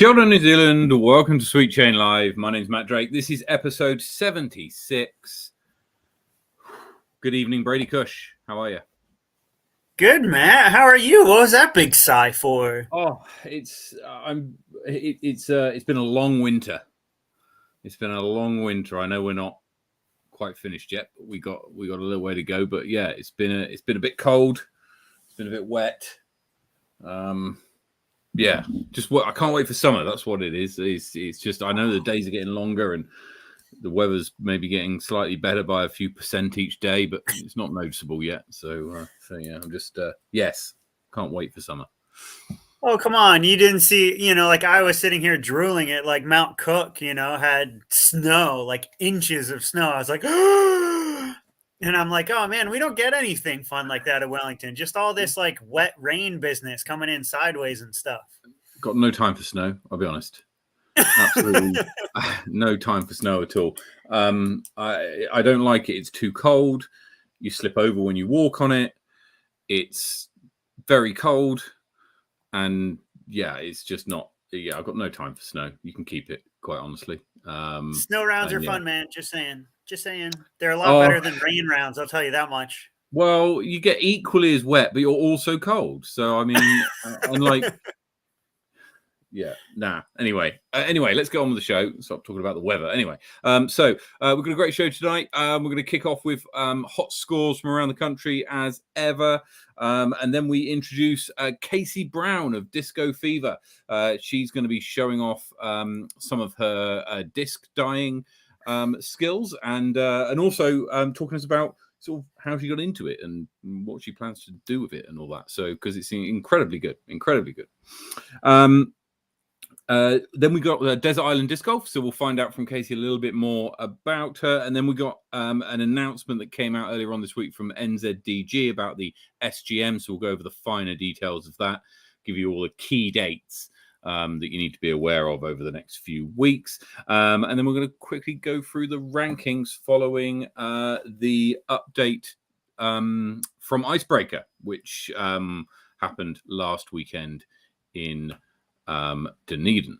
Kia ora, New Zealand. Welcome to Sweet Chain Live. My name's Matt Drake. This is episode 76. Good evening, Brady Kuech. How are you? Good, Matt. How are you? What was that big sigh for? Oh, it's been a long winter. It's been a long winter. I know we're not quite finished yet, but we got a little way to go. But yeah, it's been a bit cold. It's been a bit wet. Yeah, just what I can't wait for summer. That's what it is. It's just I know the days are getting longer and the weather's maybe getting slightly better by a few percent each day, but it's not noticeable yet. So yeah, I'm just yes, can't wait for summer. Oh, come on. You didn't see, like I was sitting here drooling at like Mount Cook, had snow, like inches of snow. I was like, and I'm like, oh man, we don't get anything fun like that at Wellington. Just all this like wet rain business coming in sideways and stuff. Got no time for snow, I'll be honest. Absolutely no time for snow at all. I don't like it. It's too cold. You slip over when you walk on it. It's very cold. And yeah, it's just not. Yeah, I've got no time for snow. You can keep it, quite honestly. Snow rounds are fun, man. Just saying. They're a lot better than rain rounds. I'll tell you that much. Well, you get equally as wet, but you're also cold. So I mean, unlike. Yeah, nah. Anyway, let's get on with the show. Stop talking about the weather. Anyway, so we've got a great show tonight. We're going to kick off with hot scores from around the country as ever. And then we introduce Casey Brown of Disco Fever. She's going to be showing off some of her disc dyeing skills and also talking to us about sort of how she got into it and what she plans to do with it and all that. So, because it's incredibly good. Then we got Desert Island Disc Golf, so we'll find out from Casey a little bit more about her. And then we got an announcement that came out earlier on this week from NZDG about the SGM, so we'll go over the finer details of that, give you all the key dates that you need to be aware of over the next few weeks. And then we're going to quickly go through the rankings following the update from Icebreaker, which happened last weekend in Dunedin.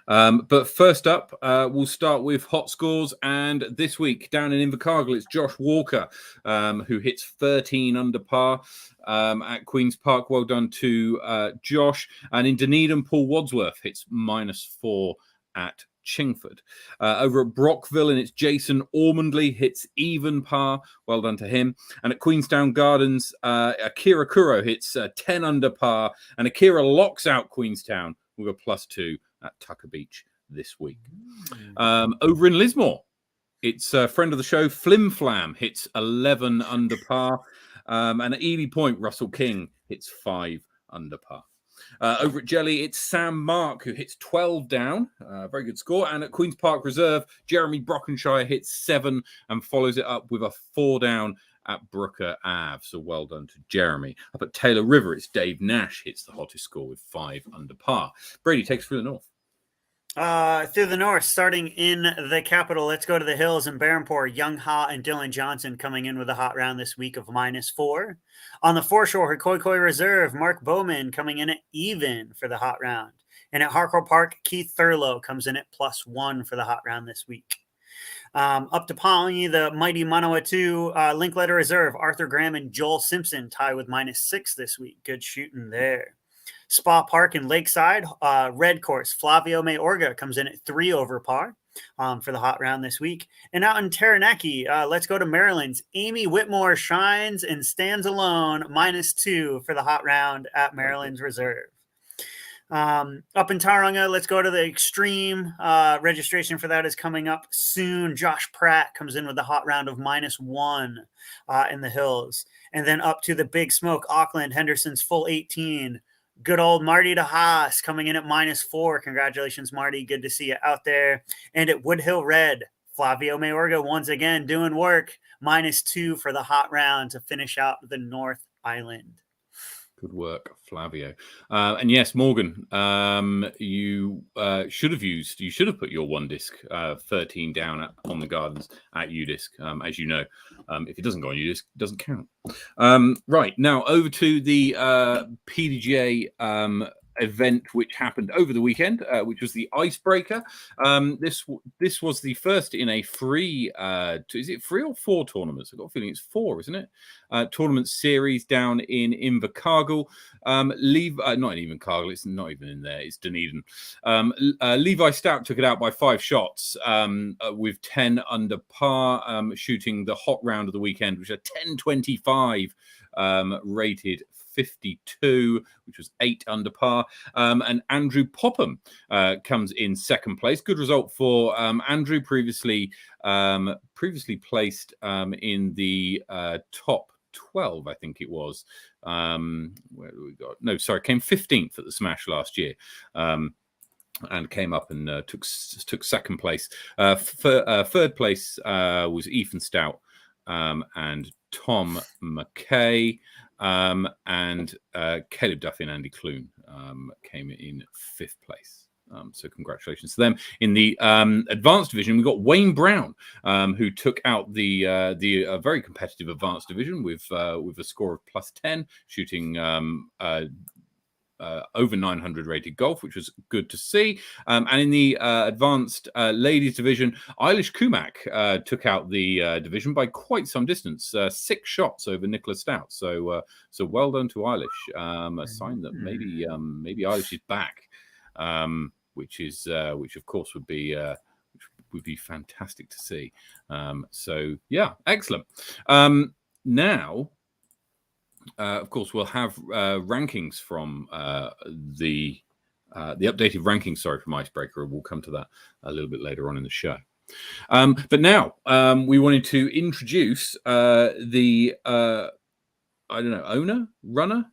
But first up, we'll start with hot scores. And this week down in Invercargill, it's Josh Walker who hits 13 under par at Queen's Park. Well done to Josh. And in Dunedin, Paul Wadsworth hits -4 at Chingford. Over at Brockville, and it's Jason Ormondley hits even par. Well done to him. And at Queenstown Gardens, Akira Kuro hits 10 under par, and Akira locks out Queenstown with a +2 at Tucker Beach this week. Over in Lismore, it's a friend of the show, Flim Flam, hits 11 under par. And at Ely Point, Russell King hits 5 under par. Over at Jelly, it's Sam Mark who hits 12 down. Very good score. And at Queen's Park Reserve, Jeremy Brockenshire hits 7 and follows it up with a 4 down at Brooker Ave. So well done to Jeremy. Up at Taylor River, it's Dave Nash hits the hottest score with 5 under par. Brady takes through the north. Through the north, starting in the capital, let's go to the hills in Berhampore. Young Ha and Dylan Johnson coming in with a hot round this week of -4. On the foreshore, Koi Reserve, Mark Bowman coming in at even for the hot round. And at Harcourt Park, Keith Thurlow comes in at +1 for the hot round this week. Up to Pawnee, the mighty Manawatu, Linkletter Reserve, Arthur Graham and Joel Simpson tie with -6 this week. Good shooting there. Spa Park in Lakeside, Red Course, Flavio Mayorga comes in at 3 over par for the hot round this week. And out in Taranaki, let's go to Maryland's Amy Whitmore shines and stands alone, -2 for the hot round at Maryland's Reserve. Up in Tauranga, let's go to the Extreme. Registration for that is coming up soon. Josh Pratt comes in with a hot round of -1 in the hills. And then up to the Big Smoke, Auckland, Henderson's full 18. Good old Marty DeHaas coming in at -4. Congratulations, Marty. Good to see you out there. And at Woodhill Red, Flavio Mayorga once again doing work. -2 for the hot round to finish out the North Island. Good work, Flavio. And yes, Morgan, you should have put your one disc 13 down on the Gardens at UDisc. As you know, if it doesn't go on UDisc, it doesn't count. Right, now over to the PDGA event which happened over the weekend, which was the Icebreaker. This was the first in a free, is it 3 or 4 tournaments? I've got a feeling it's 4, isn't it? Tournament series down in Invercargill. Not in Invercargill, it's not even in there, it's Dunedin. Levi Stout took it out by 5 shots with 10 under par, shooting the hot round of the weekend, which are 10.25 rated 52, which was 8 under par. And Andrew Popham comes in second place. Good result for Andrew, previously placed in the top 12, I think it was. Where do we got? No, sorry, came 15th at the Smash last year. And came up and took second place. Third place was Ethan Stout and Tom McKay. And Caleb Duffy and Andy Clune came in 5th place. So congratulations to them. In the advanced division, we got Wayne Brown, who took out the very competitive advanced division with a score of +10, shooting over 900 rated golf, which was good to see. And in the advanced ladies division, Eilish Kumak took out the division by quite some distance, 6 shots over Nicola Stout. So well done to Eilish. A sign that maybe Eilish is back, which of course would be fantastic to see. So yeah, excellent. Now. Of course, we'll have rankings from the updated rankings. Sorry, from Icebreaker. We'll come to that a little bit later on in the show. But now we wanted to introduce the runner,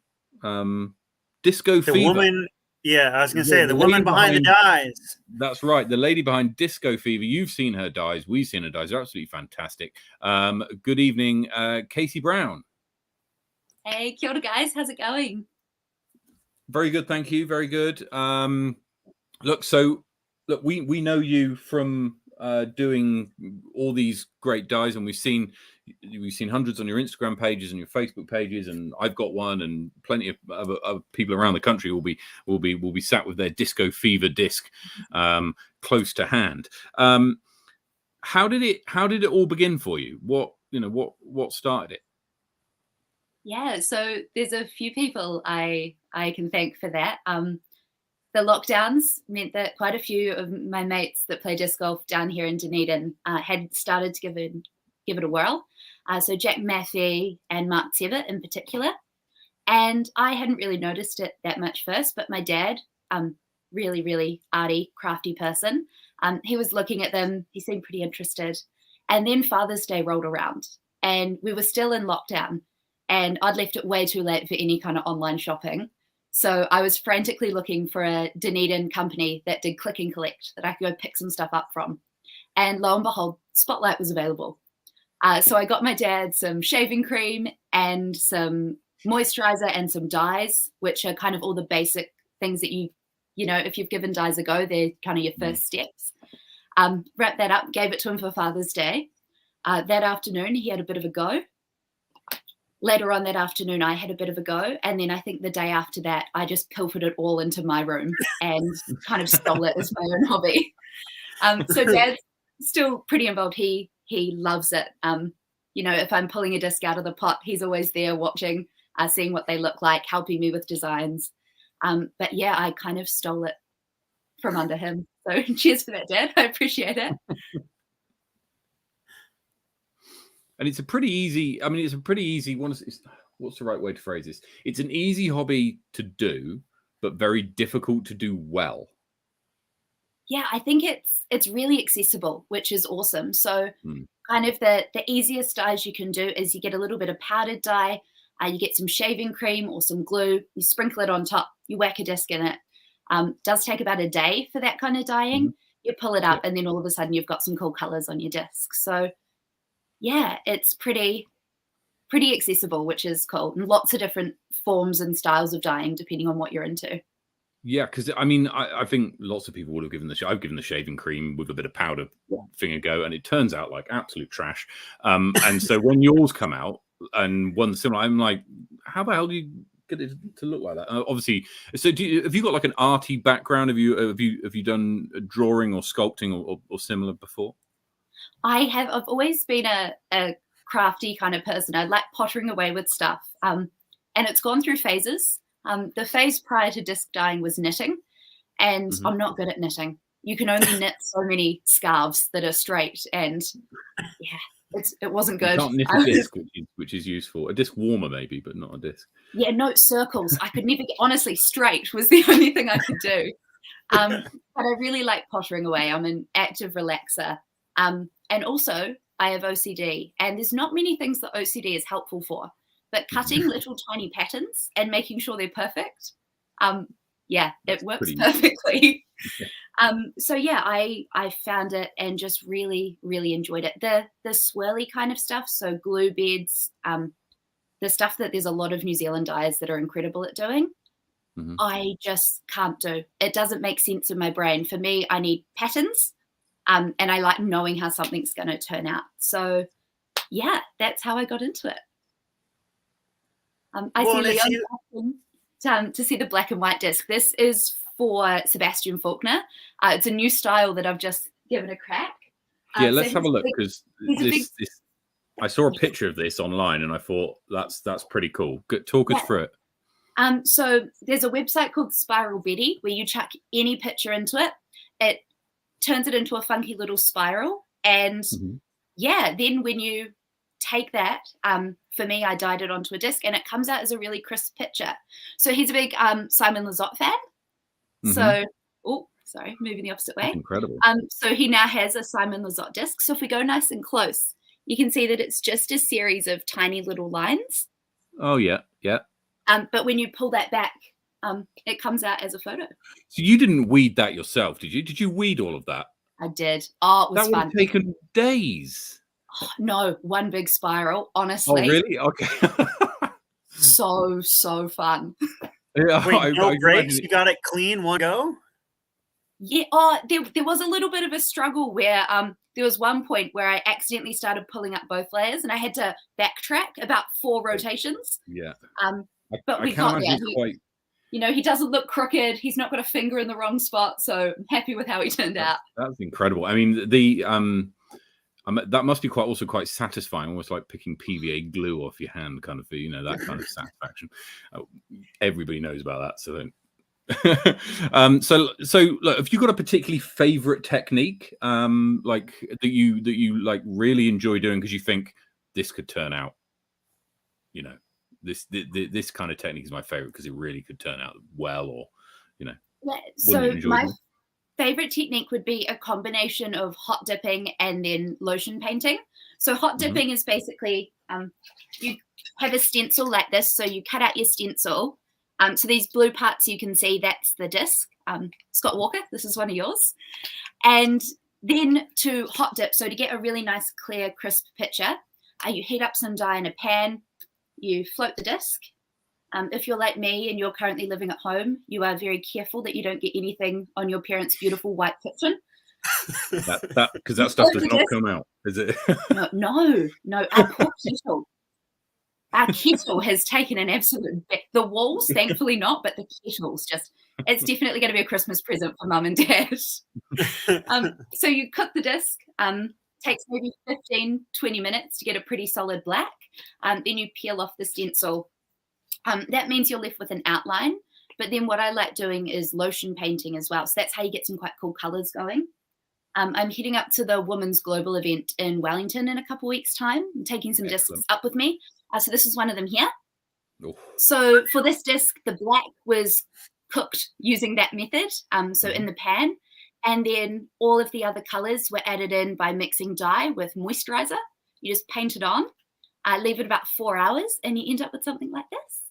Disco Fever. Woman. Yeah, I was going to say the woman behind the dies. That's right, the lady behind Disco Fever. You've seen her dies. We've seen her dies. They're absolutely fantastic. Good evening, Casey Brown. Hey, kia ora, guys. How's it going? Very good, thank you. Very good. Look, we know you from doing all these great dies, and we've seen hundreds on your Instagram pages and your Facebook pages, and I've got one, and plenty of people around the country will be sat with their Disco Fever disc close to hand. How did it all begin for you? What started it? Yeah, so there's a few people I can thank for that. The lockdowns meant that quite a few of my mates that play disc golf down here in Dunedin had started to give it a whirl. So Jack Maffey and Mark Tebbett in particular. And I hadn't really noticed it that much first, but my dad, really, really arty, crafty person, he was looking at them. He seemed pretty interested. And then Father's Day rolled around and we were still in lockdown. And I'd left it way too late for any kind of online shopping. So I was frantically looking for a Dunedin company that did click and collect that I could go pick some stuff up from. And lo and behold, Spotlight was available. So I got my dad some shaving cream and some moisturizer and some dyes, which are kind of all the basic things that if you've given dyes a go, they're kind of your first steps. Wrapped that up, gave it to him for Father's Day. That afternoon, he had a bit of a go. Later on that afternoon, I had a bit of a go. And then I think the day after that, I just pilfered it all into my room and kind of stole it as my own hobby. So Dad's still pretty involved. He loves it. If I'm pulling a disc out of the pot, he's always there watching, seeing what they look like, helping me with designs. But yeah, I kind of stole it from under him. So cheers for that, Dad. I appreciate it. And it's a pretty easy what's the right way to phrase this? It's an easy hobby to do, but very difficult to do well. Yeah, I think it's really accessible, which is awesome. So kind of the easiest dyes you can do is you get a little bit of powdered dye, you get some shaving cream or some glue, you sprinkle it on top, you whack a disc in it. Does take about a day for that kind of dyeing. You pull it up and then all of a sudden you've got some cool colors on your disc. So yeah, it's pretty accessible, which is cool. And lots of different forms and styles of dyeing, depending on what you're into. Yeah, because I think lots of people would have given I've given the shaving cream with a bit of powder thing a go, and it turns out like absolute trash. And so when yours come out and one similar, I'm like, how the hell do you get it to look like that? Obviously, so have you got like an arty background? Have you done drawing or sculpting or similar before? I've always been a crafty kind of person. I like pottering away with stuff. And it's gone through phases. The phase prior to disc dyeing was knitting, and I'm not good at knitting. You can only knit so many scarves that are straight, and it wasn't good. You can't knit a disc, which is useful. A disc warmer maybe, but not a disc. Yeah, no, circles. I could never get, honestly, straight was the only thing I could do. But I really like pottering away. I'm an active relaxer. And also I have OCD, and there's not many things that OCD is helpful for, but cutting little tiny patterns and making sure they're perfect. It works perfectly. So yeah, I found it and just really, really enjoyed it. The swirly kind of stuff, so glue beads, the stuff that there's a lot of New Zealand dyers that are incredible at doing, I just can't do. It doesn't make sense in my brain. For me, I need patterns, and I like knowing how something's going to turn out. So yeah, that's how I got into it. I see Leon to see the black and white disc. This is for Sebastian Faulkner. It's a new style that I've just given a crack. Yeah, let's have a look, because this I saw a picture of this online and I thought that's pretty cool. Talk us through it. So there's a website called Spiral Betty where you chuck any picture into it. It turns it into a funky little spiral. And then when you take that, for me, I dyed it onto a disc and it comes out as a really crisp picture. So he's a big Simon Lizotte fan. So, moving the opposite way. That's incredible. So he now has a Simon Lizotte disc. So if we go nice and close, you can see that it's just a series of tiny little lines. Oh, yeah, yeah. But when you pull that back, it comes out as a photo. So you didn't weed that yourself, did you? Did you weed all of that? I did. Oh, it was fun. That would have taken days. Oh, no, one big spiral, honestly. Oh, really? Okay. So fun. Yeah, wait, no breaks? You got it clean one go? Yeah. There was a little bit of a struggle where there was one point where I accidentally started pulling up both layers and I had to backtrack about 4 rotations. Yeah. But we got there. He doesn't look crooked. He's not got a finger in the wrong spot. So I'm happy with how he turned out. That's incredible. I mean, that must be quite satisfying, almost like picking PVA glue off your hand, kind of, that kind of satisfaction. Everybody knows about that, so don't. So look, have you got a particularly favorite technique, like that you like really enjoy doing because you think this could turn out, this kind of technique is my favorite because it really could turn out well, or Yeah. So my favorite technique would be a combination of hot dipping and then lotion painting. So hot dipping is basically you have a stencil like this, so you cut out your stencil. So these blue parts you can see, that's the disc. Scott Walker, this is one of yours. And then to hot dip, so to get a really nice, clear, crisp picture, you heat up some dye in a pan, you float the disc. If you're like me and you're currently living at home, you are very careful that you don't get anything on your parents' beautiful white kitchen. Because that stuff does not come out, is it? No. Our kettle has taken an absolute bit. The walls, thankfully not, but the kettle's it's definitely going to be a Christmas present for mum and dad. So you cook the disc, takes maybe 15, 20 minutes to get a pretty solid black. Then you peel off the stencil. That means you're left with an outline. But then what I like doing is lotion painting as well. So that's how you get some quite cool colors going. I'm heading up to the Women's Global event in Wellington in a couple weeks' time. I'm taking some discs up with me. So this is one of them here. Oh. So for this disc, the black was cooked using that method, so in the pan. And then all of the other colors were added in by mixing dye with moisturizer. You just paint it on, leave it about 4 hours, and you end up with something like this.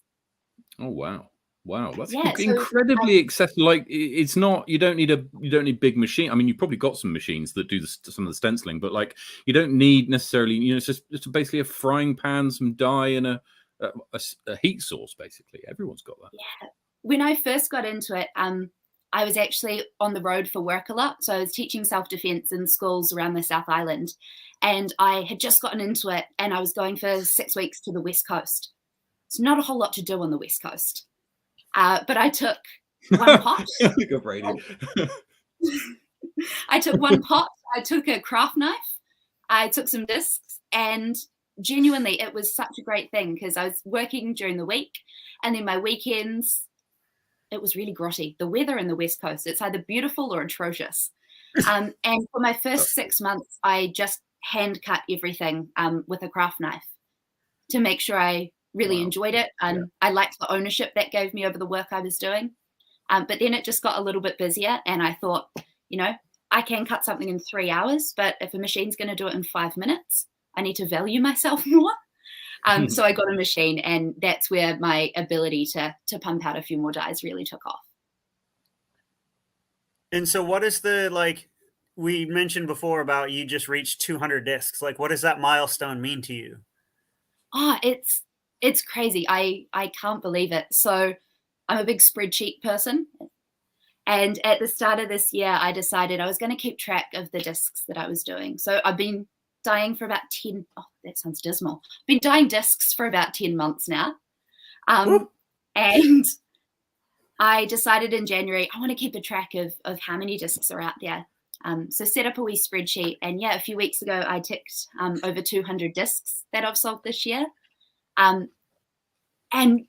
Oh, wow. Wow, that's incredibly accessible. Like, it's not, you don't need big machine. I mean, you've probably got some machines that do some of the stenciling, but like, you don't need necessarily, it's just basically a frying pan, some dye, and a heat source. Basically, everyone's got that. Yeah. When I first got into it, I was actually on the road for work a lot, so I was teaching self-defense in schools around the South Island, and I had just gotten into it, and I was going for 6 weeks to the West Coast. It's not a whole lot to do on the West Coast. But I took one pot. Go Brady. I took one pot. I took a craft knife. I took some discs, and genuinely, it was such a great thing because I was working during the week, and then my weekends, it was really grotty. The weather in the West Coast, it's either beautiful or atrocious. And for my first 6 months, I just hand cut everything with a craft knife to make sure I really enjoyed it. And I liked the ownership that gave me over the work I was doing. But then it just got a little bit busier, and I thought, I can cut something in 3 hours, but if a machine's going to do it in 5 minutes, I need to value myself more. So I got a machine, and that's where my ability to pump out a few more dies really took off. And so what is we mentioned before about you just reached 200 discs. Like, what does that milestone mean to you? It's crazy. I can't believe it. So I'm a big spreadsheet person. And at the start of this year, I decided I was going to keep track of the discs that I was doing. So I've been dyeing for about 10, that sounds dismal. I've been dyeing discs for about 10 months now. And I decided in January, I want to keep a track of how many discs are out there. So set up a wee spreadsheet. And a few weeks ago, I ticked over 200 discs that I've sold this year. And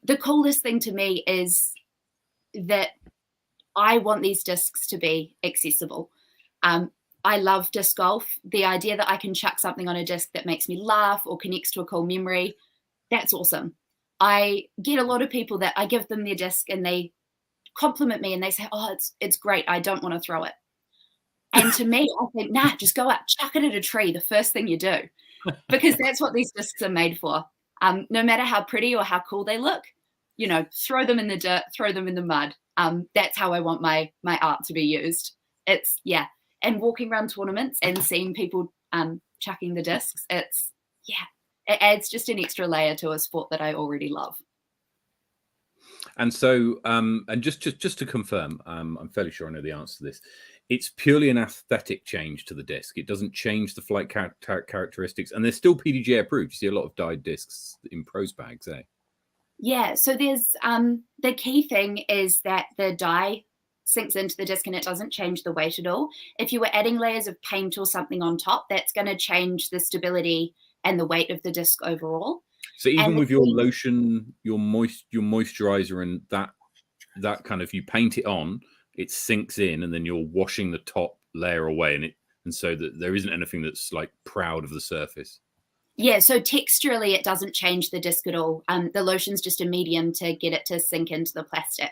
the coolest thing to me is that I want these discs to be accessible. I love disc golf. The idea that I can chuck something on a disc that makes me laugh or connects to a cool memory, that's awesome. I get a lot of people that I give them their disc and they compliment me and they say, oh, it's great. I don't want to throw it. And to me, I think, nah, just go out, chuck it at a tree the first thing you do, because that's what these discs are made for. No matter how pretty or how cool they look, throw them in the dirt, throw them in the mud. That's how I want my art to be used. And walking around tournaments and seeing people chucking the discs, it adds just an extra layer to a sport that I already love. And so, and just to confirm, I'm fairly sure I know the answer to this. It's purely an aesthetic change to the disc. It doesn't change the flight characteristics, and they're still PDGA approved. You see a lot of dyed discs in pros bags, eh? Yeah. So there's the key thing is that the dye sinks into the disc and it doesn't change the weight at all. If you were adding layers of paint or something on top, that's going to change the stability and the weight of the disc overall. So even with your lotion, your moisturizer, and that kind of, you paint it on, it sinks in, and then you're washing the top layer away, and so that there isn't anything that's like proud of the surface. Yeah, so texturally it doesn't change the disc at all. The lotion's just a medium to get it to sink into the plastic.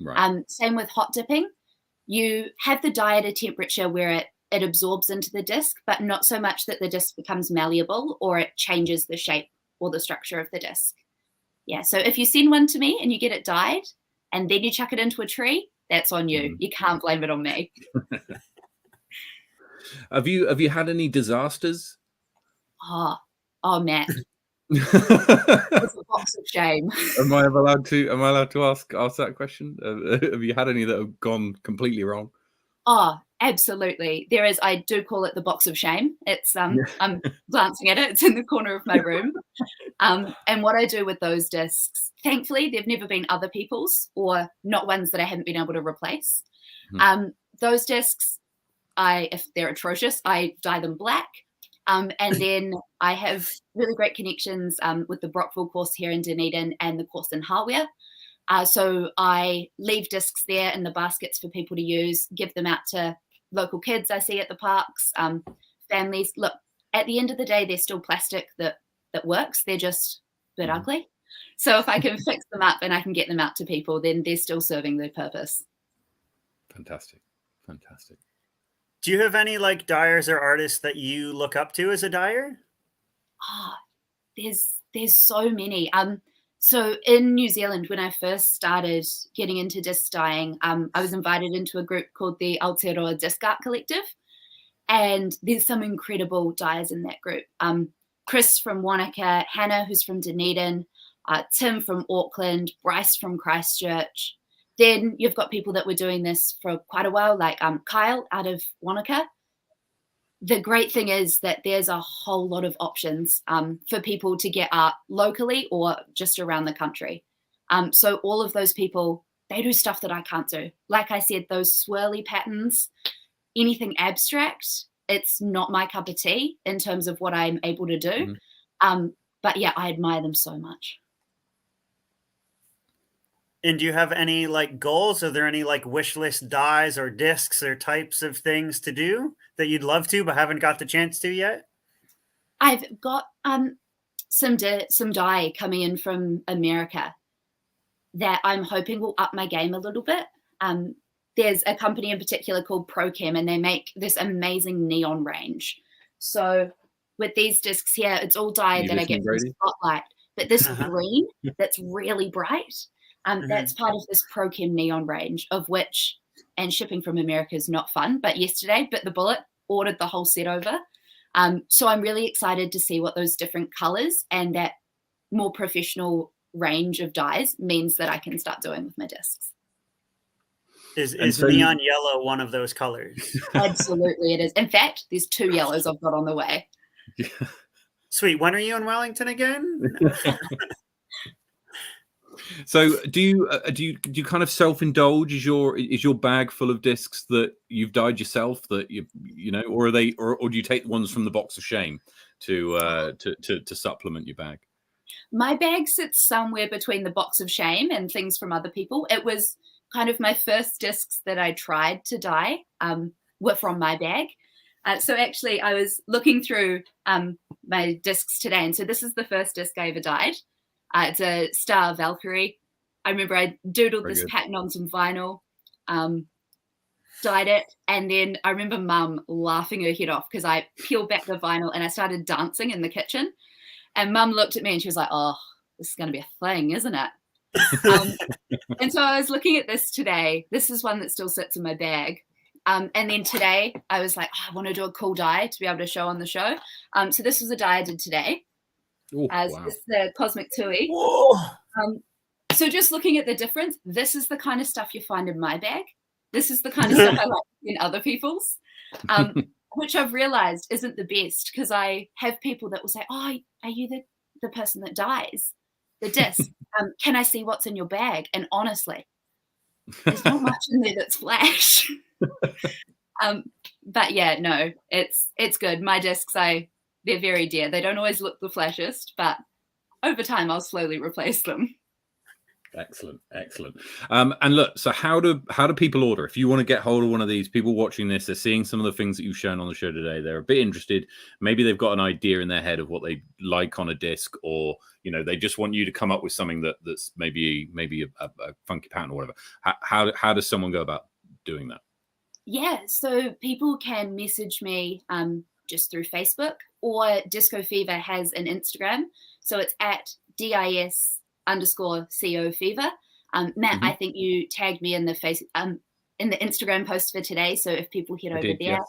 Right. Same with hot dipping. You have the dye at a temperature where it absorbs into the disc, but not so much that the disc becomes malleable or it changes the shape or the structure of the disc. Yeah, so if you send one to me and you get it dyed and then you chuck it into a tree, that's on you. You can't blame it on me. Have you had any disasters? Oh, Matt. It's a box of shame. Am I allowed to ask that question? Have you had any that have gone completely wrong? Oh, absolutely. There is. I do call it the box of shame. It's I'm glancing at it. It's in the corner of my room. And what I do with those discs, thankfully, they've never been other people's or not ones that I haven't been able to replace. Those discs, if they're atrocious, I dye them black. And then I have really great connections with the Brockville course here in Dunedin and the course in Hardware. So I leave discs there in the baskets for people to use, give them out to local kids I see at the parks, families. Look, at the end of the day, they're still plastic that works. They're just a bit ugly. So if I can fix them up and I can get them out to people, then they're still serving their purpose. Fantastic. Do you have any dyers or artists that you look up to as a dyer? There's so many. So in New Zealand, when I first started getting into disc dyeing, I was invited into a group called the Aotearoa Disc Art Collective. And there's some incredible dyers in that group. Chris from Wanaka, Hannah, who's from Dunedin, Tim from Auckland, Bryce from Christchurch. Then you've got people that were doing this for quite a while, like Kyle out of Wanaka. the great thing is that there's a whole lot of options for people to get art locally or just around the country. So all of those people, they do stuff that I can't do. Like I said, those swirly patterns, anything abstract, it's not my cup of tea in terms of what I'm able to do. But yeah, I admire them so much. And do you have any like goals? Are there any like wish list dies or discs or types of things to do that you'd love to but haven't got the chance to yet? I've got some dye coming in from America that I'm hoping will up my game a little bit. There's a company in particular called ProChem, and they make this amazing neon range. So with these discs here, it's all dye that I get from Spotlight. But this green that's really bright, that's part of this ProChem neon range, of which, and shipping from America is not fun, but yesterday bit the bullet, ordered the whole set over. So I'm really excited to see what those different colors and that more professional range of dyes means that I can start doing with my discs. Is neon yellow one of those colors? Absolutely it is. In fact, there's 2 yellows I've got on the way. Sweet. When are you in Wellington again? So do you kind of self-indulge? Is your bag full of discs that you've dyed yourself, that you know, or are they, or do you take the ones from the box of shame to supplement your bag? My bag sits somewhere between the box of shame and things from other people. It was kind of my first discs that I tried to dye were from my bag. So actually I was looking through my discs today, and so this is the first disc I ever dyed. It's a Star Valkyrie. I remember I doodled this pattern on some vinyl, dyed it, and then I remember Mum laughing her head off because I peeled back the vinyl and I started dancing in the kitchen. And Mum looked at me and she was like, "Oh, this is going to be a thing, isn't it?" And so I was looking at this today. This is one that still sits in my bag. And then today I was like, oh, I want to do a cool dye to be able to show on the show. So this was a dye I did today. Ooh, wow. This is the Cosmic Tui. So just looking at the difference, this is the kind of stuff you find in my bag. This is the kind of stuff I like in other people's, which I've realized isn't the best, because I have people that will say, "Oh, are you the person that dyes the disc? Can I see what's in your bag?" And honestly, there's not much in there that's flash. But yeah, no, it's good. My discs, they're very dear. They don't always look the flashiest, but over time I'll slowly replace them. Excellent. And look, so how do people order? If you want to get hold of one of these, people watching this, they're seeing some of the things that you've shown on the show today, they're a bit interested. Maybe they've got an idea in their head of what they like on a disc, or they just want you to come up with something that's maybe a funky pattern or whatever. How does someone go about doing that? Yeah, so people can message me just through Facebook, or Disco Fever has an Instagram, so it's at DIS_CO Fever. Matt, I think you tagged me in the in the Instagram post for today, so if people head over there,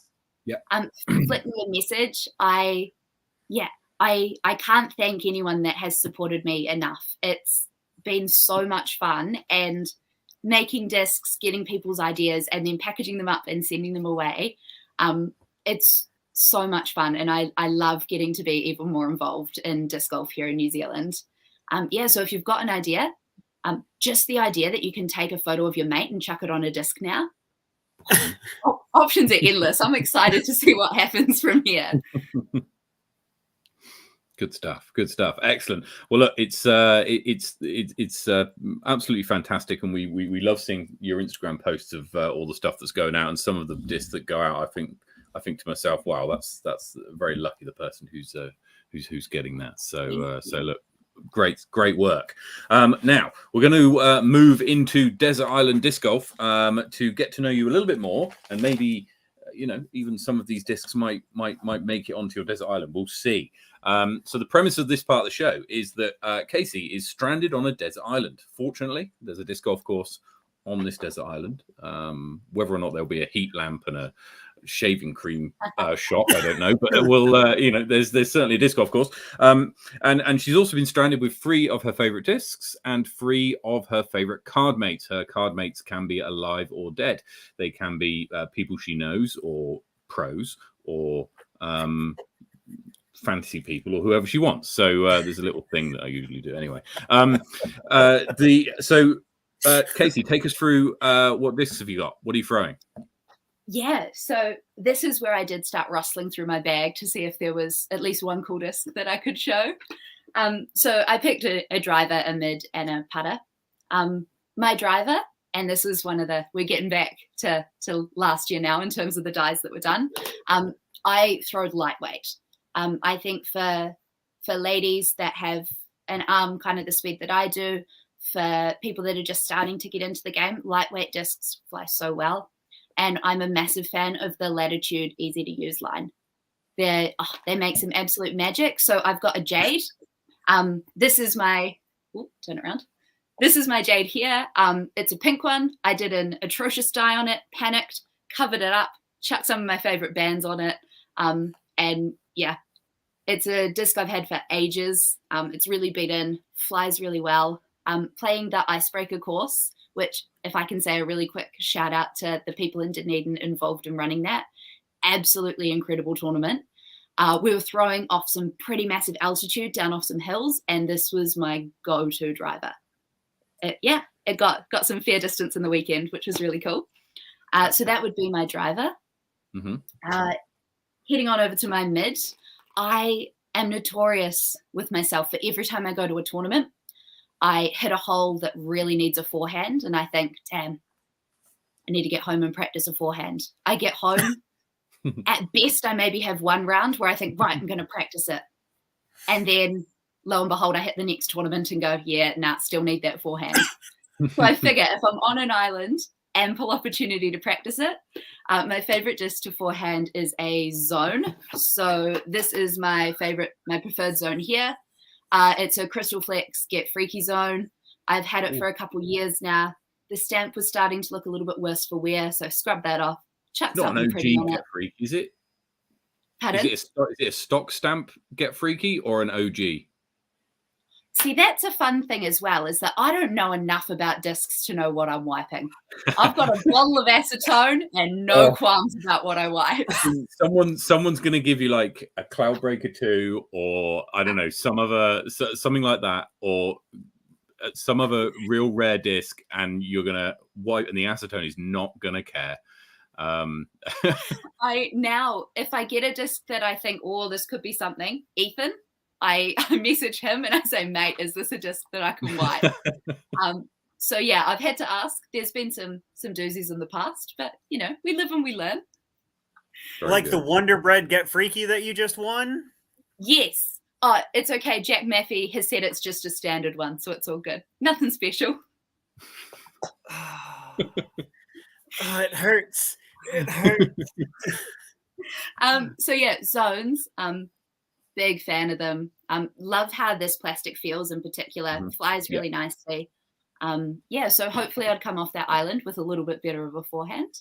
flick me a message. I can't thank anyone that has supported me enough. It's been so much fun, and making discs, getting people's ideas, and then packaging them up and sending them away. It's so much fun, and I love getting to be even more involved in disc golf here in New Zealand. So if you've got an idea, just the idea that you can take a photo of your mate and chuck it on a disc now, options are endless. I'm excited to see what happens from here. Good stuff. Excellent. Well, look, it's absolutely fantastic, and we love seeing your Instagram posts of all the stuff that's going out, and some of the discs that go out. I think to myself, wow, that's very lucky, the person who's getting that. So look, great work. Now we're going to move into Desert Island Disc Golf to get to know you a little bit more, and maybe even some of these discs might make it onto your desert island. We'll see. So the premise of this part of the show is that Casey is stranded on a desert island. Fortunately, there's a disc golf course on this desert island. Whether or not there'll be a heat lamp and a shaving cream shop, I don't know, but there's certainly a disc golf course. And she's also been stranded with 3 of her favorite discs and 3 of her favorite card mates. Her card mates can be alive or dead. They can be people she knows, or pros, or fantasy people or whoever she wants. So there's a little thing that I usually do anyway. Casey, take us through what discs have you got? What are you throwing? Yeah, so this is where I did start rustling through my bag to see if there was at least one cool disc that I could show. So I picked a driver, a mid, and a putter. My driver, and this was we're getting back to last year now in terms of the dies that were done. I throwed lightweight. I think for ladies that have an arm kind of the speed that I do, for people that are just starting to get into the game, lightweight discs fly so well. And I'm a massive fan of the Latitude easy to use line. They make some absolute magic. So I've got a Jade. This is my turn around. This is my Jade here. It's a pink one. I did an atrocious dye on it, panicked, covered it up, chucked some of my favorite bands on it. And yeah, it's a disc I've had for ages. It's really beat in, flies really well. Playing the Icebreaker course, which, if I can say a really quick shout out to the people in Dunedin involved in running that, absolutely incredible tournament. We were throwing off some pretty massive altitude down off some hills, and this was my go-to driver. It got some fair distance in the weekend, which was really cool. So that would be my driver. Mm-hmm. Heading on over to my mid, I am notorious with myself for every time I go to a tournament, I hit a hole that really needs a forehand, and I think, damn, I need to get home and practice a forehand. I get home. At best, I maybe have one round where I think, right, I'm going to practice it. And then, lo and behold, I hit the next tournament and go, still need that forehand. So I figure if I'm on an island, ample opportunity to practice it. My favorite disc to forehand is a zone. So this is my preferred zone here. It's a Crystal Flex Get Freaky zone. I've had it for a couple of years now. The stamp was starting to look a little bit worse for wear, so I scrubbed that off. Chucked Not an OG on Get Freaky, is it? Pardon? Is it a stock stamp Get Freaky or an OG? See, that's a fun thing as well, is that I don't know enough about discs to know what I'm wiping. I've got a bottle of acetone and no qualms about what I wipe. Someone's going to give you like a Cloudbreaker 2 or, I don't know, something like that, or some other real rare disc, and you're going to wipe, and the acetone is not going to care. If I get a disc that I think, this could be something, Ethan, I message him and I say, mate, is this a disc that I can wipe? So yeah, I've had to ask. There's been some doozies in the past, but we live and we learn. Very like good. The Wonder Bread Get Freaky that you just won? Yes. Oh, it's okay. Jack Maffey has said it's just a standard one, so it's all good. Nothing special. It hurts. It hurts. So yeah, zones. Big fan of them. Love how this plastic feels in particular. Flies really nicely. So hopefully I'd come off that island with a little bit better of a forehand.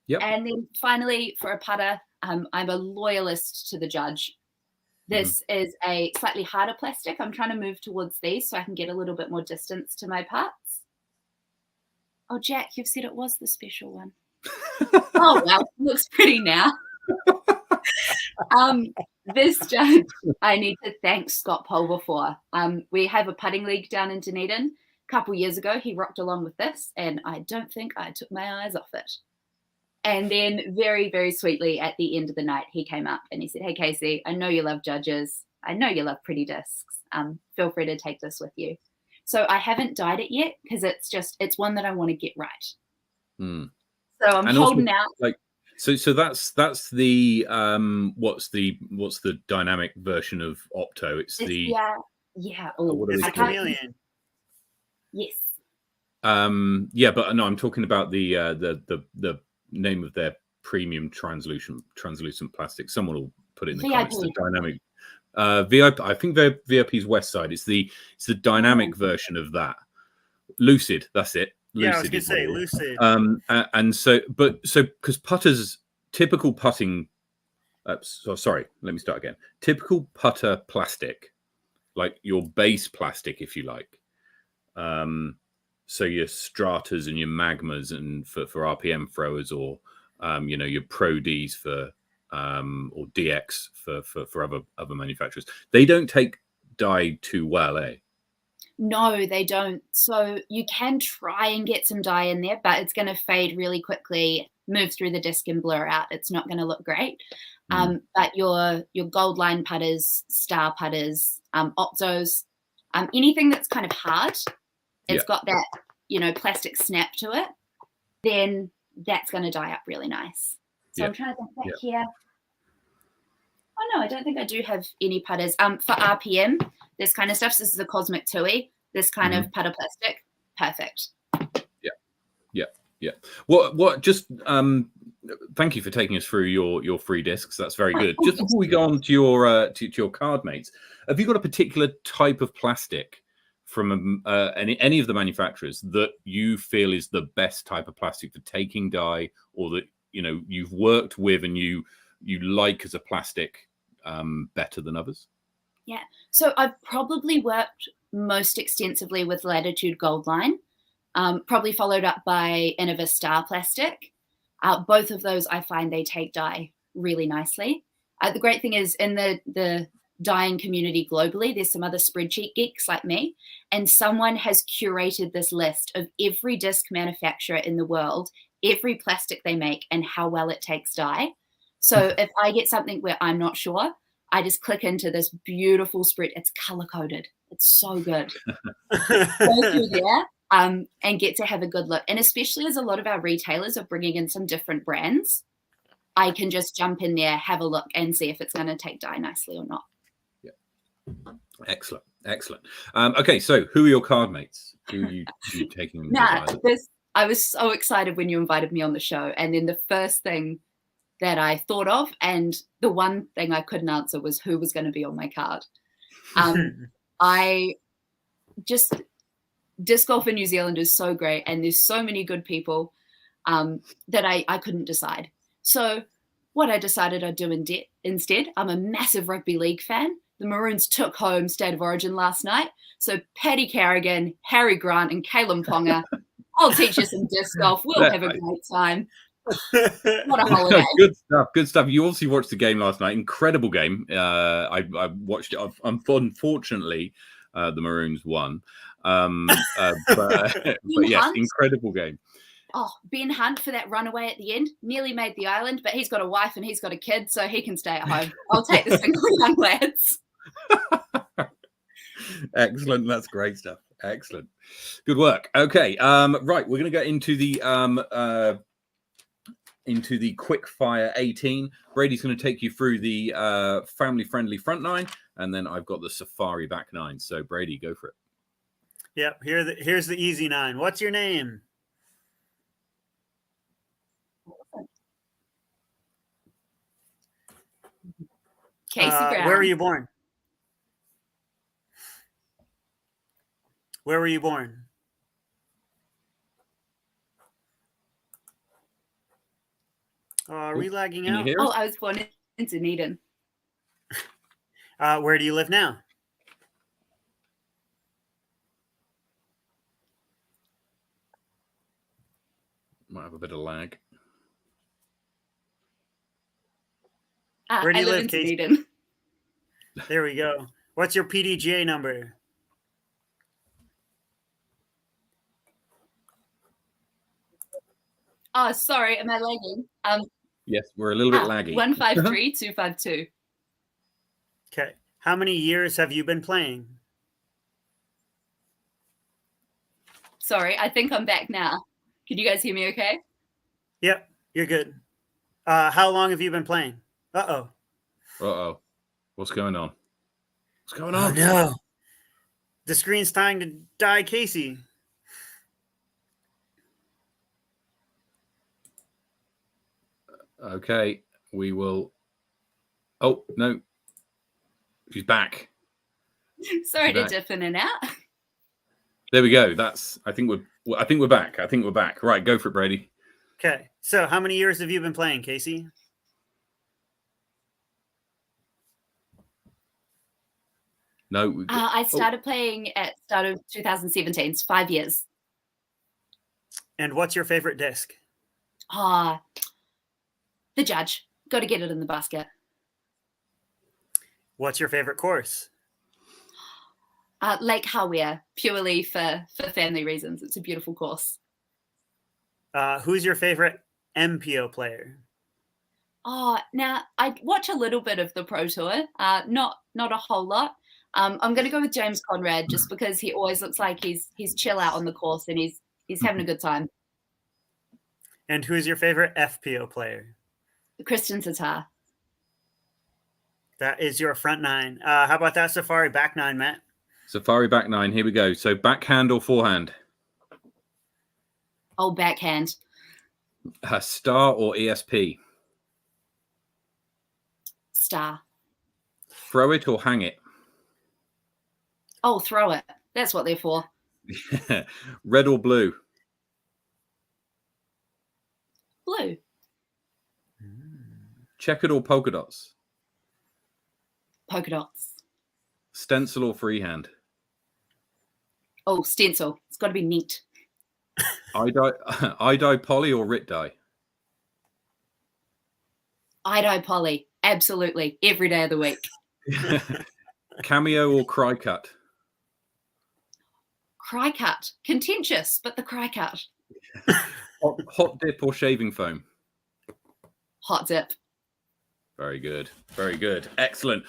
Yep. And then finally for a putter, I'm a loyalist to the Judge. This is a slightly harder plastic. I'm trying to move towards these so I can get a little bit more distance to my putts. Oh, Jack, you've said it was the special one. Oh, well, looks pretty now. This Judge, I need to thank Scott Pulver for. We have a putting league down in Dunedin. A couple years ago, he rocked along with this, and I don't think I took my eyes off it. And then very, very sweetly at the end of the night, he came up and he said, hey, Casey, I know you love Judges. I know you love pretty discs. Feel free to take this with you. So I haven't dyed it yet because it's one that I want to get right. So I'm holding out. So that's the what's the dynamic version of Opto? It's the chameleon. Yes. But no, I'm talking about the name of their premium translucent plastic. Someone will put it in the comments. The dynamic VIP. I think the VIP's West Side. It's the dynamic version of that. Lucid. That's it. Lucid, I was going to say Lucid. And so because putters, typical putting. Sorry, let me start again. Typical putter plastic, like your base plastic, if you like. So your stratas and your magmas, and for RPM throwers, or your Pro Ds for or DX for other manufacturers. They don't take dye too well, eh? No, they don't. So you can try and get some dye in there, but it's going to fade really quickly, move through the disc and blur out. It's not going to look great. But your gold line putters, star putters, Optos, anything that's kind of hard, it's got that, plastic snap to it, then that's going to dye up really nice. So I'm trying to think back here. Oh, no, I don't think I do have any putters. For RPM, this kind of stuff, so this is a Cosmic Tui, this kind of putter plastic, perfect. Yeah. What? Just thank you for taking us through your free discs. That's very good. Just before we go on to your card mates, have you got a particular type of plastic from any of the manufacturers that you feel is the best type of plastic for taking dye, or that you've worked with and you like as a plastic better than others? Yeah, so I've probably worked most extensively with Latitude Gold Line, probably followed up by Innova Star Plastic. Both of those, I find they take dye really nicely. The great thing is, in the dyeing community globally, there's some other spreadsheet geeks like me, and someone has curated this list of every disc manufacturer in the world, every plastic they make, and how well it takes dye. So if I get something where I'm not sure, I just click into this beautiful spread. It's color-coded. It's so good. Go through there and get to have a good look. And especially as a lot of our retailers are bringing in some different brands, I can just jump in there, have a look, and see if it's going to take dye nicely or not. Yeah. Excellent. Okay, so who are your card mates? Who are you taking? I was so excited when you invited me on the show. And then the first thing that I thought of, and the one thing I couldn't answer, was who was going to be on my card. Disc golf in New Zealand is so great, and there's so many good people that I couldn't decide. So what I decided I'd do instead, I'm a massive rugby league fan. The Maroons took home State of Origin last night. So Paddy Carrigan, Harry Grant, and Kalen Ponga, I'll teach you some disc golf. We'll have a great time. What a holiday. Good stuff. You obviously watched the game last night. Incredible game. I watched it. Unfortunately, the Maroons won. But yes, incredible game. Oh, Ben Hunt for that runaway at the end. Nearly made the island, but he's got a wife and he's got a kid, so he can stay at home. I'll take the single young lads. Excellent. That's great stuff. Excellent. Good work. Okay. Right. We're going to go into the quick fire 18. Brady's going to take you through the family-friendly front 9, and then I've got the safari back 9. So Brady, go for it. Yep. Here's the easy 9. What's your name? Casey Brown. Where were you born? Where were you born? Are we lagging out? Oh, I was born in Dunedin. Where do you live now? Might have a bit of lag. Where do you live, in Casey? Dunedin. There we go. What's your PDGA number? Oh, sorry. Am I lagging? Yes, we're a little bit laggy. 153252. Okay. How many years have you been playing? Sorry, I think I'm back now. Can you guys hear me okay? Yep, you're good. How long have you been playing? Uh-oh. What's going on? Oh, no. The screen's trying to die, Casey. Okay, we will. Oh, no. She's back. Sorry to dip in and out. There we go. I think we're back. Right, go for it, Brady. Okay. So how many years have you been playing, Casey? No. I started playing at start of 2017. It's 5 years. And what's your favorite disc? The Judge. got to get it in the basket. What's your favorite course? Lake Hawea, purely for family reasons. It's a beautiful course. Who's your favorite MPO player? Oh, now I watch a little bit of the Pro Tour, not a whole lot. I'm going to go with James Conrad just because he always looks like he's chill out on the course and he's having a good time. And who's your favorite FPO player? Kristen Tatar. That is your front nine. How about that Safari back nine, Matt? Safari back nine. Here we go. So backhand or forehand? Oh, backhand. Star or ESP? Star. Throw it or hang it? Oh, throw it. That's what they're for. Red or blue? Blue. Checkered or polka dots? Polka dots. Stencil or freehand? Oh, stencil. It's got to be neat. I-dye poly or RIT dye? I-dye poly. Absolutely. Every day of the week. Cameo or cry cut? Cry cut. Contentious, but the cry cut. Hot dip or shaving foam? Hot dip. Very good. Very good. Excellent.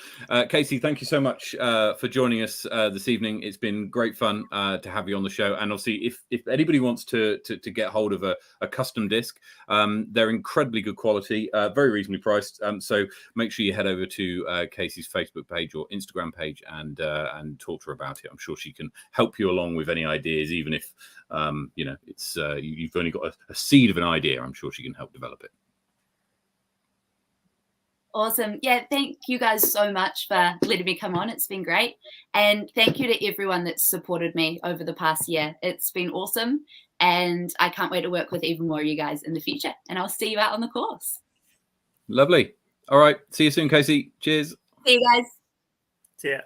Casey, thank you so much for joining us this evening. It's been great fun to have you on the show. And obviously, if anybody wants to get hold of a custom disc, they're incredibly good quality, very reasonably priced. So make sure you head over to Casey's Facebook page or Instagram page and talk to her about it. I'm sure she can help you along with any ideas, even if it's you've only got a seed of an idea. I'm sure she can help develop it. Awesome. Yeah, thank you guys so much for letting me come on. It's been great. And thank you to everyone that's supported me over the past year. It's been awesome. And I can't wait to work with even more of you guys in the future. And I'll see you out on the course. Lovely. All right. See you soon, Casey. Cheers. See you guys. See ya.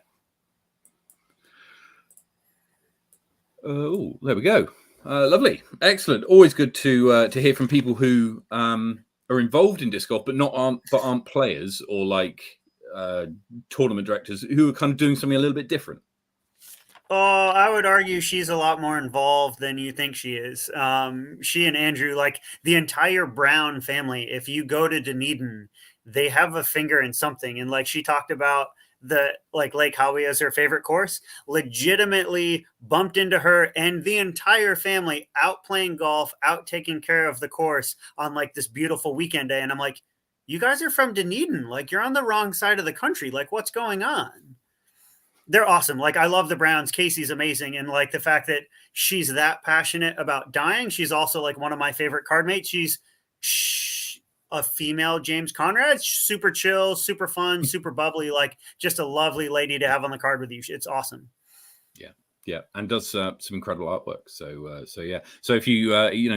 Oh, there we go. Lovely. Excellent. Always good to hear from people who are involved in disc golf, but aren't players or like tournament directors who are kind of doing something a little bit different. Oh, I would argue she's a lot more involved than you think she is. She and Andrew, like the entire Brown family, if you go to Dunedin, they have a finger in something. And like she talked about the like Lake Howey as her favorite course, legitimately bumped into her and the entire family out playing golf, out taking care of the course on like this beautiful weekend day. And I'm like, you guys are from Dunedin. Like you're on the wrong side of the country. Like what's going on? They're awesome. Like I love the Browns. Casey's amazing. And like the fact that she's that passionate about dying. She's also like one of my favorite card mates. She's a female James Conrad, super chill, super fun, super bubbly, like just a lovely lady to have on the card with you. It's awesome. Yeah, and does some incredible artwork. So yeah. So if you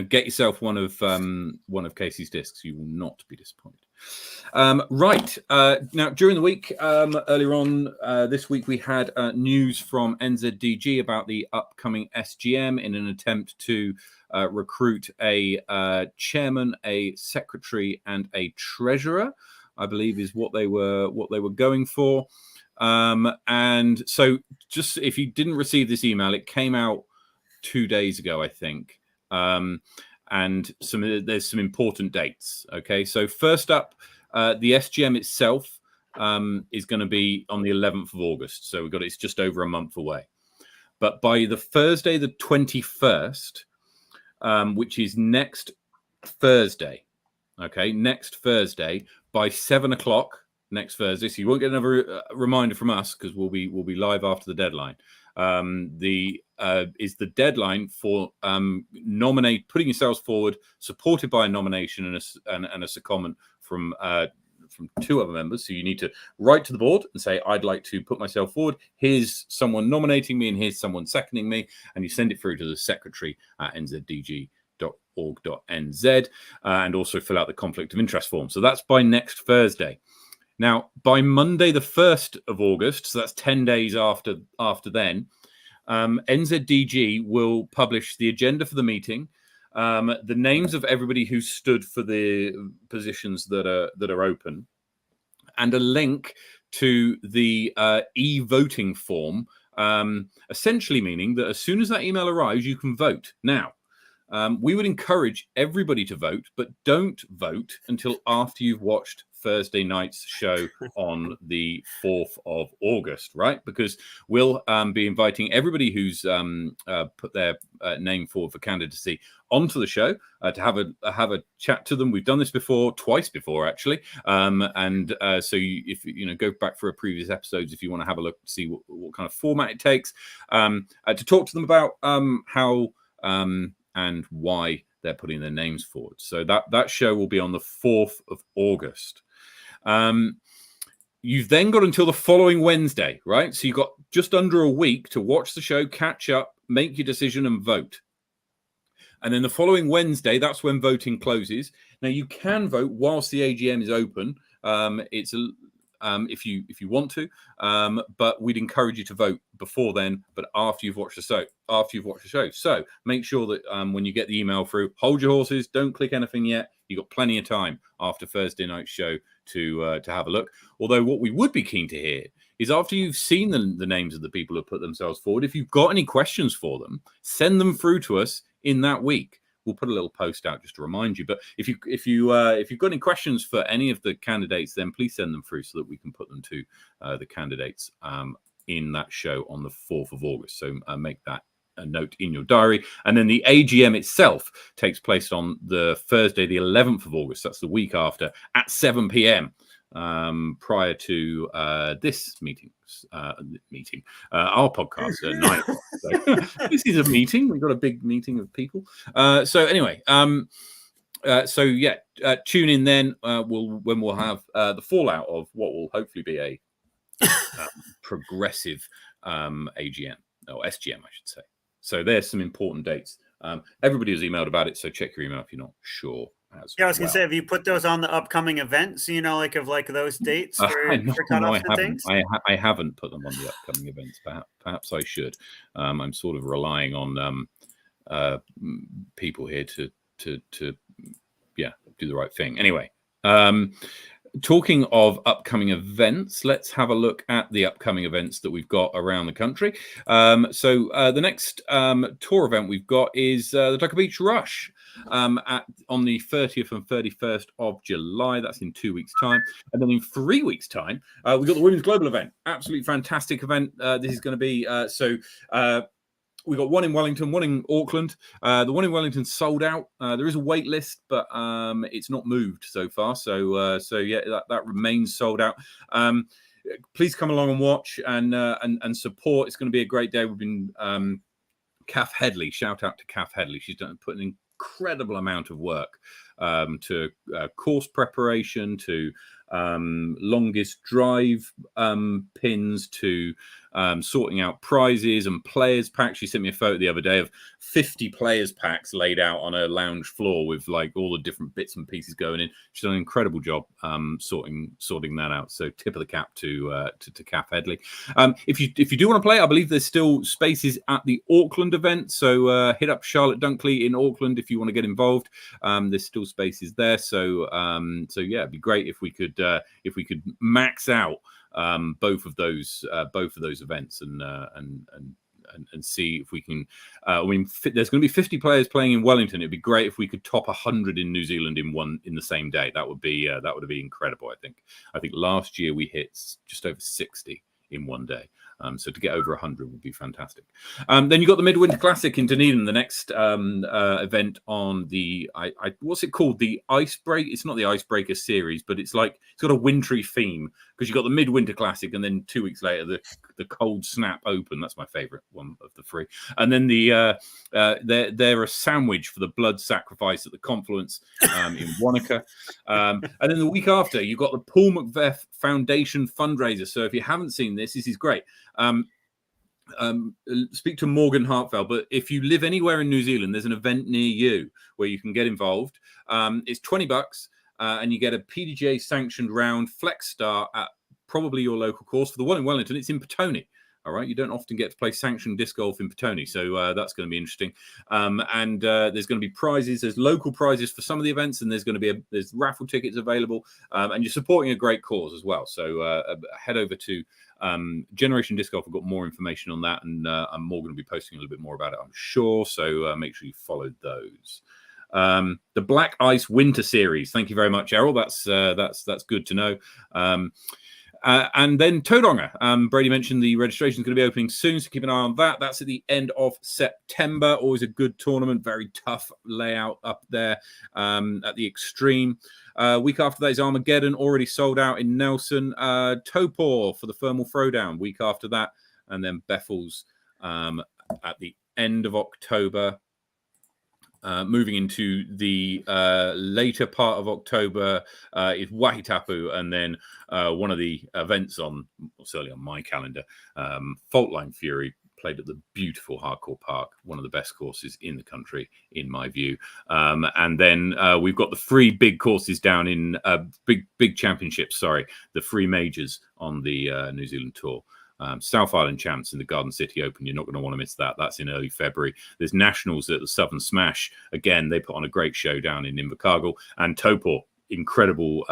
get yourself one of Casey's discs, you will not be disappointed. Right now, during the week, earlier on this week, we had news from NZDG about the upcoming SGM in an attempt to recruit a chairman, a secretary, and a treasurer, I believe is what they were going for. And so just if you didn't receive this email, it came out 2 days ago, I think. And there's some important dates. Okay, so first up, the SGM itself is going to be on the 11th of August. So it's just over a month away. But by the Thursday, the 21st, which is next Thursday, okay, next Thursday by 7 o'clock next Thursday. So you won't get another reminder from us because we'll be live after the deadline. Is the deadline for putting yourselves forward, supported by a nomination and a secondment from 2 other members. So you need to write to the board and say, I'd like to put myself forward. Here's someone nominating me and here's someone seconding me. And you send it through to the secretary at nzdg.org.nz and also fill out the conflict of interest form. So that's by next Thursday. Now, by Monday, the 1st of August, so that's 10 days after then, NZDG will publish the agenda for the meeting, the names of everybody who stood for the positions that are open, and a link to the e-voting form, essentially meaning that as soon as that email arrives, you can vote. Now, we would encourage everybody to vote, but don't vote until after you've watched Thursday night's show on the 4th of August, right? Because we'll be inviting everybody who's put their name forward for candidacy onto the show to have a chat to them. We've done this twice before actually, and so if you go back for a previous episodes if you want to have a look, see what kind of format it takes, to talk to them about how and why they're putting their names forward. So that show will be on the 4th of August. You've then got until the following Wednesday, right? So you've got just under a week to watch the show, catch up, make your decision and vote. And then the following Wednesday, that's when voting closes. Now you can vote whilst the AGM is open. If you want to, but we'd encourage you to vote before then, but after you've watched the show. So make sure that when you get the email through, hold your horses, don't click anything yet. You've got plenty of time after Thursday night's show to have a look. Although what we would be keen to hear is after you've seen the names of the people who put themselves forward, if you've got any questions for them, send them through to us in that week. We'll put a little post out just to remind you. But if you've got any questions for any of the candidates, then please send them through so that we can put them to the candidates in that show on the 4th of August. So make that a note in your diary. And then the AGM itself takes place on the Thursday, the 11th of August. That's the week after at 7 p.m. Prior to this our podcast at 9 o'clock. So this is a meeting. We've got a big meeting of people. So anyway, tune in then. When we'll have the fallout of what will hopefully be a progressive AGM or SGM, I should say. So there's some important dates. Everybody has emailed about it, so check your email if you're not sure. I was going to say, have you put those on the upcoming events? Like those dates for cutoffs and things? I haven't put them on the upcoming events. Perhaps I should. I'm sort of relying on people here to do the right thing. Anyway, talking of upcoming events, let's have a look at the upcoming events that we've got around the country. So the next tour event we've got is the Ducker Beach Rush on the 30th and 31st of July. That's in 2 weeks' time. And then in 3 weeks' time, we've got the Women's Global event. Absolutely fantastic event. This is going to be we got one in Wellington, one in Auckland. The one in Wellington sold out. There is a wait list, but it's not moved so far. So that remains sold out. Please come along and watch and support. It's going to be a great day. We've been Kath Headley. Shout out to Kath Headley. She's put an incredible amount of work to course preparation, to longest drive pins, to sorting out prizes and players packs. She sent me a photo the other day of 50 players packs laid out on a lounge floor with like all the different bits and pieces going in. She's done an incredible job sorting that out. So tip of the cap to Kath Headley. If you do want to play, I believe there's still spaces at the Auckland event. So hit up Charlotte Dunkley in Auckland if you want to get involved. There's still spaces there. So it'd be great if we could max out both of those events and see if we can. There's going to be 50 players playing in Wellington. It'd be great if we could top 100 in New Zealand in the same day. That would be incredible. I think last year we hit just over 60 in one day. So to get over 100 would be fantastic. Then you've got the Midwinter Classic in Dunedin, the next event on the what's it called? The Icebreaker. It's not the Icebreaker series, but it's got a wintry theme because you've got the Midwinter Classic, and then 2 weeks later the Cold Snap Open. That's my favourite one of the three. And then they're a sandwich for the blood sacrifice at the Confluence in Wanaka. And then the week after, you've got the Paul Macbeth Foundation fundraiser. So if you haven't seen this is great. Speak to Morgan Hartfeld, but if you live anywhere in New Zealand, there's an event near you where you can get involved. It's $20 and you get a PDGA sanctioned round flex star at probably your local course. For the one in Wellington, it's in Petone. All right, you don't often get to play sanctioned disc golf in Petone, so that's going to be interesting. And there's going to be prizes. There's local prizes for some of the events, and there's going to be there's raffle tickets available, and you're supporting a great cause as well. So head over to Generation Disc Golf. I've got more information on that, and I'm more going to be posting a little bit more about it, I'm sure. So make sure you follow those. The Black Ice Winter Series. Thank you very much, Errol. That's good to know. And then Tauranga. Brady mentioned the registration is going to be opening soon, so keep an eye on that. That's at the end of September. Always a good tournament. Very tough layout up there at the extreme. Week after that is Armageddon, already sold out in Nelson. Topor for the Thermal Throwdown week after that. And then Beffels at the end of October. Moving into the later part of October is Wahitapu, and then one of the events certainly on my calendar, Faultline Fury, played at the beautiful Hardcore Park, one of the best courses in the country, in my view. And then we've got the 3 big courses down in big championships, the 3 majors on the New Zealand Tour. South Island Champs in the Garden City Open. You're not going to want to miss that. That's in early February. There's Nationals at the Southern Smash. Again, they put on a great show down in Invercargill. And Topor, incredible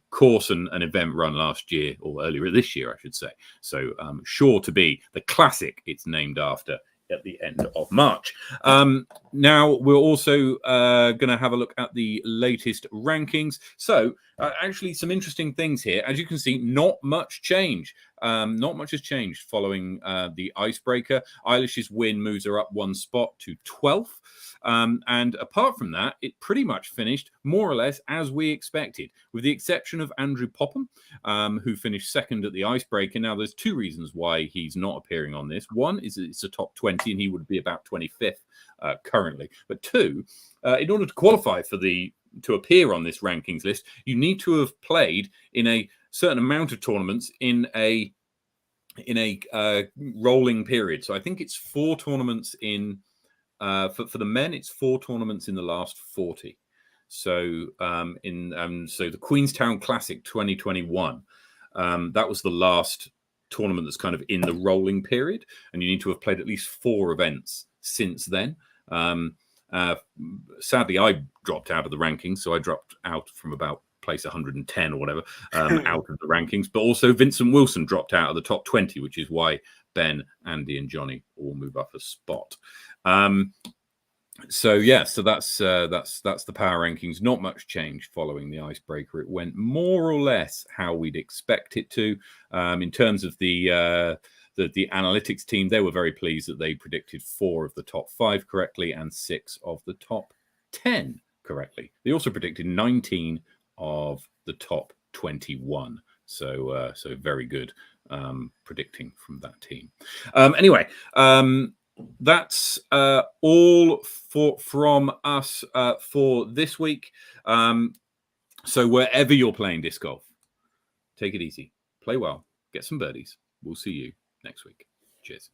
course and an event run last year, or earlier this year, I should say. So sure to be the classic it's named after at the end of March. Now, we're also going to have a look at the latest rankings. So actually some interesting things here. As you can see, not much change. Not much has changed following the icebreaker. Eilish's win moves her up 1 spot to 12th. And apart from that, it pretty much finished more or less as we expected, with the exception of Andrew Popham, who finished 2nd at the icebreaker. Now, there's 2 reasons why he's not appearing on this. One is it's a top 20, and he would be about 25th currently. But 2, in order to qualify to appear on this rankings list, you need to have played in a certain amount of tournaments in a rolling period. So I think it's 4 tournaments in for the men. It's 4 tournaments in the last 40. So so the Queenstown Classic 2021, that was the last tournament that's kind of in the rolling period, and you need to have played at least 4 events since then. Sadly, I dropped out of the rankings, so I dropped out from about place 110 or whatever out of the rankings. But also Vincent Wilson dropped out of the top 20, which is why Ben, Andy, and Johnny all move up a spot. So yeah, so that's the power rankings. Not much change following the icebreaker. It went more or less how we'd expect it to. In terms of the analytics team, they were very pleased that they predicted 4 of the top 5 correctly and 6 of the top 10 correctly. They also predicted 19 of the top 21. So very good predicting from that team. Anyway, that's all from us for this week. So wherever you're playing disc golf, take it easy, play well, get some birdies. We'll see you next week. Cheers.